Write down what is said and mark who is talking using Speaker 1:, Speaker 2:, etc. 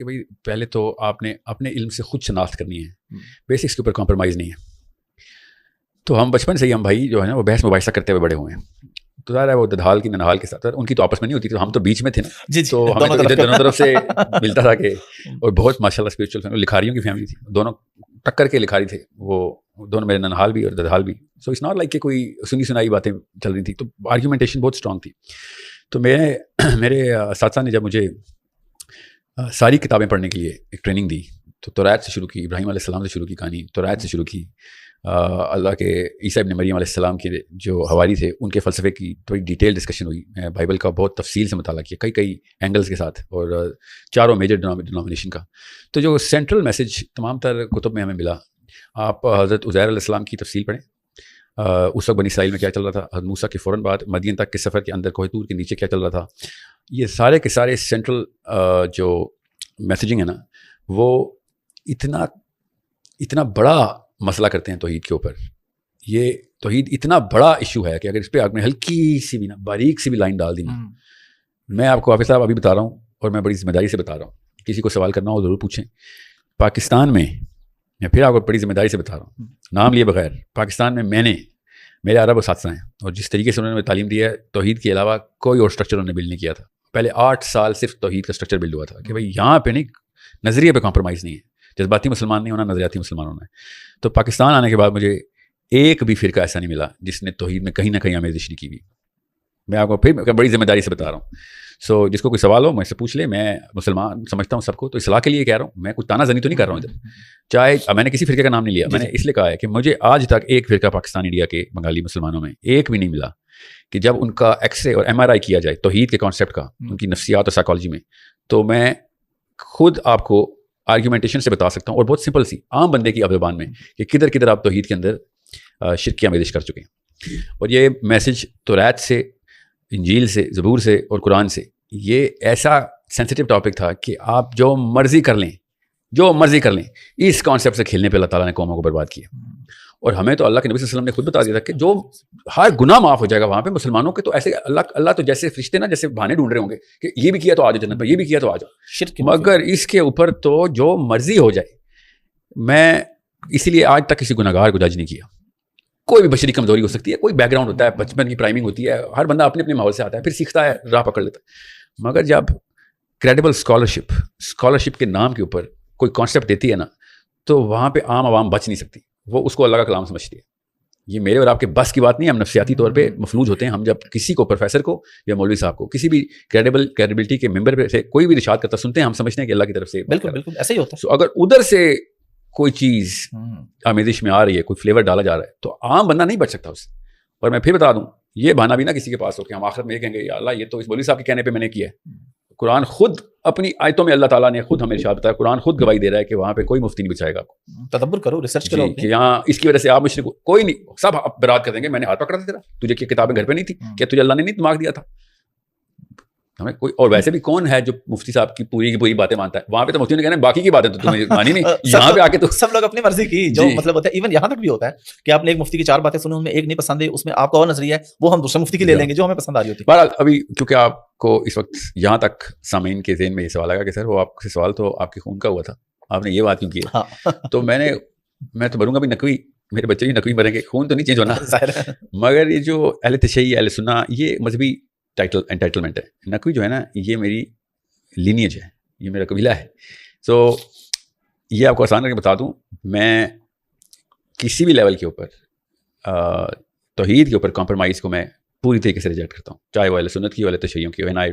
Speaker 1: کہ بھائی پہلے تو آپ نے اپنے علم سے خود شناخت کرنی ہے, بیسکس کے اوپر کمپرومائز نہیں ہے. تو ہم بچپن سے ہی ہم بھائی جو ہے نا وہ بحث مباحثہ کرتے ہوئے بڑے ہوئے ہیں. تو ظاہر ہے وہ ددھال کی ننہال کے ساتھ ان کی تو آپس میں نہیں ہوتی, تو ہم تو بیچ میں تھے نا, تو ہمیں تو ادھر دونوں طرف سے ملتا تھا کہ, اور بہت ماشاء اللہ اسپرچل فیملی, لکھاریوں کی فیملی تھی, دونوں ٹکر کے لکھاری تھے وہ دونوں, میرے ننہال بھی اور ددھال بھی. سو اٹس ناٹ لائک کہ کوئی سنی سنائی باتیں چل رہی تھیں, تو آرگیومنٹیشن بہت اسٹرانگ تھی. تو میرے اساتذہ نے جب مجھے ساری کتابیں پڑھنے کے لیے ایک ٹریننگ دی, تو توریت سے شروع کی, ابراہیم علیہ السلام سے شروع کی کہانی, توریت سے شروع کی, اللہ کے عیسیٰ ابن مریم علیہ السلام کے جو حواری تھے ان کے فلسفے کی تھوڑی ڈیٹیل ڈسکشن ہوئی. میں بائبل کا بہت تفصیل سے مطالعہ کیا, کئی اینگلز کے ساتھ, اور چاروں میجر ڈینومینیشن کا. تو جو سینٹرل میسج تمام تر کتب میں ہمیں ملا, آپ حضرت عزیر علیہ السلام کی تفصیل پڑھیں, اس وقت بنی اسرائیل میں کیا چل رہا تھا, حضرت موسیٰ کے فوراً بعد مدین تک کے سفر کے اندر کوہ طور کے نیچے کیا چل رہا تھا, یہ سارے کے سارے سینٹرل جو میسیجنگ ہے نا, وہ اتنا بڑا مسئلہ کرتے ہیں توحید کے اوپر. یہ توحید اتنا بڑا ایشو ہے کہ اگر اس پہ آپ نے ہلکی سی بھی نا, باریک سی بھی لائن ڈال دی نا, میں آپ کو حافظ صاحب ابھی بتا رہا ہوں, اور میں بڑی ذمہ داری سے بتا رہا ہوں, کسی کو سوال کرنا ہو ضرور پوچھیں. پاکستان میں, میں پھر آپ کو بڑی ذمہ داری سے بتا رہا ہوں, نام لیے بغیر, پاکستان میں میرے عرب اساتذہ ہیں, اور جس طریقے سے انہوں نے تعلیم دی ہے, توحید کے علاوہ کوئی اور اسٹرکچر انہوں نے بلڈ نہیں کیا تھا. پہلے 8 سال صرف توحید کا اسٹرکچر بلڈ ہوا تھا کہ بھائی یہاں پہ نہیں, نظریے پہ کمپرومائز نہیں ہے, جذباتی مسلمان نہیں ہونا, نظریاتی مسلمان ہونا ہے. تو پاکستان آنے کے بعد مجھے ایک بھی فرقہ ایسا نہیں ملا جس نے توحید میں کہیں نہ کہیں آمیزش نہیں کی ہوئی. میں آپ کو پھر بڑی ذمہ داری سے بتا رہا ہوں. سو جس کو کوئی سوال ہو مجھ سے پوچھ لے, میں مسلمان سمجھتا ہوں سب کو, تو اصلاح کے لیے کہہ رہا ہوں, میں کوئی تانا زنی تو نہیں کر رہا ہوں ادھر. چاہے میں نے کسی فرقے کا نام نہیں لیا, میں نے اس لیے کہا ہے کہ مجھے آج تک ایک فرقہ پاکستان انڈیا کے بنگالی مسلمانوں میں ایک بھی نہیں ملا کہ جب ان کا ایکس رے اور MRI کیا جائے توحید کے کانسیپٹ کا, ان کی نفسیات اور سائیکالوجی میں, تو میں خود آپ کو آرگیومنٹیشن سے بتا سکتا ہوں, اور بہت سمپل سی عام بندے کی زبان میں, کہ کدھر کدھر آپ توحید کے اندر شرک کی آمیزش کر چکے ہیں. اور یہ میسج توریت سے, انجیل سے, زبور سے اور قرآن سے, یہ ایسا سینسیٹیو ٹاپک تھا کہ آپ جو مرضی کر لیں, اس کانسیپٹ سے کھیلنے پہ اللہ تعالیٰ نے قوموں کو برباد کیا. اور ہمیں تو اللہ کے نبی صلی اللہ علیہ وسلم نے خود بتا دیا تھا کہ جو ہر گناہ معاف ہو جائے گا وہاں پہ مسلمانوں کے. تو ایسے اللہ تو جیسے فرشتے نا جیسے بہانے ڈھونڈ رہے ہوں گے کہ یہ بھی کیا تو آ جاؤ جنت میں, یہ بھی کیا تو آ جاؤ, مگر اس کے اوپر تو جو مرضی ہو جائے. میں اسی لیے آج تک کسی گناہگار کو جج نہیں کیا. کوئی بھی بشری کمزوری ہو سکتی ہے, کوئی بیک گراؤنڈ ہوتا ہے, بچپن کی پرائمنگ ہوتی ہے, ہر بندہ اپنے اپنے ماحول سے آتا ہے, پھر سیکھتا ہے, راہ پکڑ لیتا ہے. مگر جب کریڈیبل اسکالرشپ کے نام کے اوپر کوئی کانسیپٹ دیتی ہے نا, تو وہاں پہ عام عوام بچ نہیں سکتی, وہ اس کو اللہ کا کلام سمجھتی ہے. یہ میرے اور آپ کے بس کی بات نہیں ہے, ہم نفسیاتی طور پہ مفلوج ہوتے ہیں. ہم جب کسی کو, پروفیسر کو یا مولوی صاحب کو, کسی بھی کریڈیبلٹی کے ممبر پہ سے کوئی بھی ارشاد کرتا سنتے ہیں, ہم سمجھتے ہیں کہ اللہ کی طرف سے.
Speaker 2: بالکل ایسا ہی ہوتا ہے.
Speaker 1: سو اگر ادھر سے کوئی چیز آمیزش میں آ رہی ہے, کوئی فلیور ڈالا جا رہا ہے, تو عام بندہ نہیں بچ سکتا اس سے. اور میں پھر بتا دوں, یہ بہانہ بھی نہ کسی کے پاس ہو کہ ہم آخرت میں یہ کہیں گے یا اللہ یہ تو اس مولوی صاحب کے کہنے پہ میں نے کیا ہے. قرآن خود اپنی آیتوں میں اللہ تعالیٰ نے خود ہمیں ارشاد بتایا, قرآن خود گواہی دے رہا ہے کہ وہاں پہ کوئی مفتی نہیں بچائے گا.
Speaker 2: تدبر کرو, ریسرچ کرو
Speaker 1: کہ یہاں اس کی وجہ سے آپ مشرک کوئی نہیں, سب برات کر دیں گے میں نے ہاتھ پکڑا تھا تیرا, تجھے کیا کتابیں گھر پہ نہیں تھی, کیا تجھے اللہ نے نہیں دماغ دیا تھا ہمیں کوئی. اور ویسے بھی کون ہے جو مفتی صاحب کی پوری کی پوری باتیں مانتا ہے؟ وہاں پہ تو مفتی نے کہنا ہے باقی کی باتیں تو تمہیں مانی نہیں, یہاں پہ آ کے تو
Speaker 2: سب لوگ اپنی مرضی کی جو مطلب ہوتا ہے. ایون یہاں تک بھی ہوتا ہے کہ آپ نے ایک مفتی کی 4 باتیں سنی, ان میں ایک نہیں پسند ہے, اس میں آپ کا اور نظریہ ہے, وہ ہم دوسرے مفتی کی لے لیں گے جو ہمیں پسند آ رہی ہوتی ہے.
Speaker 1: بہرحال ابھی کیونکہ آپ کو اس وقت یہاں تک سامعین کے ذہن میں یہ سوال آیا کہ سر وہ آپ سے سوال تو آپ کے خون کا ہوا تھا, آپ نے یہ بات کیوں کی ہے؟ تو میں تو بھروں گا بھی نقوی, میرے بچے بھی نقوی بھریں گے, خون تو نہیں چینج ہونا. مگر یہ جو اہل تشیع, اہل سنہ, یہ مذہبی انٹائٹلمنٹ ہے. نقوی جو ہے نا یہ میری لینیج ہے, یہ میرا قبیلہ ہے. سو یہ آپ کو آسان کر کے بتا دوں, میں کسی بھی لیول کے اوپر توحید کے اوپر کمپرومائز کو میں پوری طریقے سے ریجیکٹ کرتا ہوں, چاہے وہ اہل سنت کی ہو, اہل تشیع کی ہو,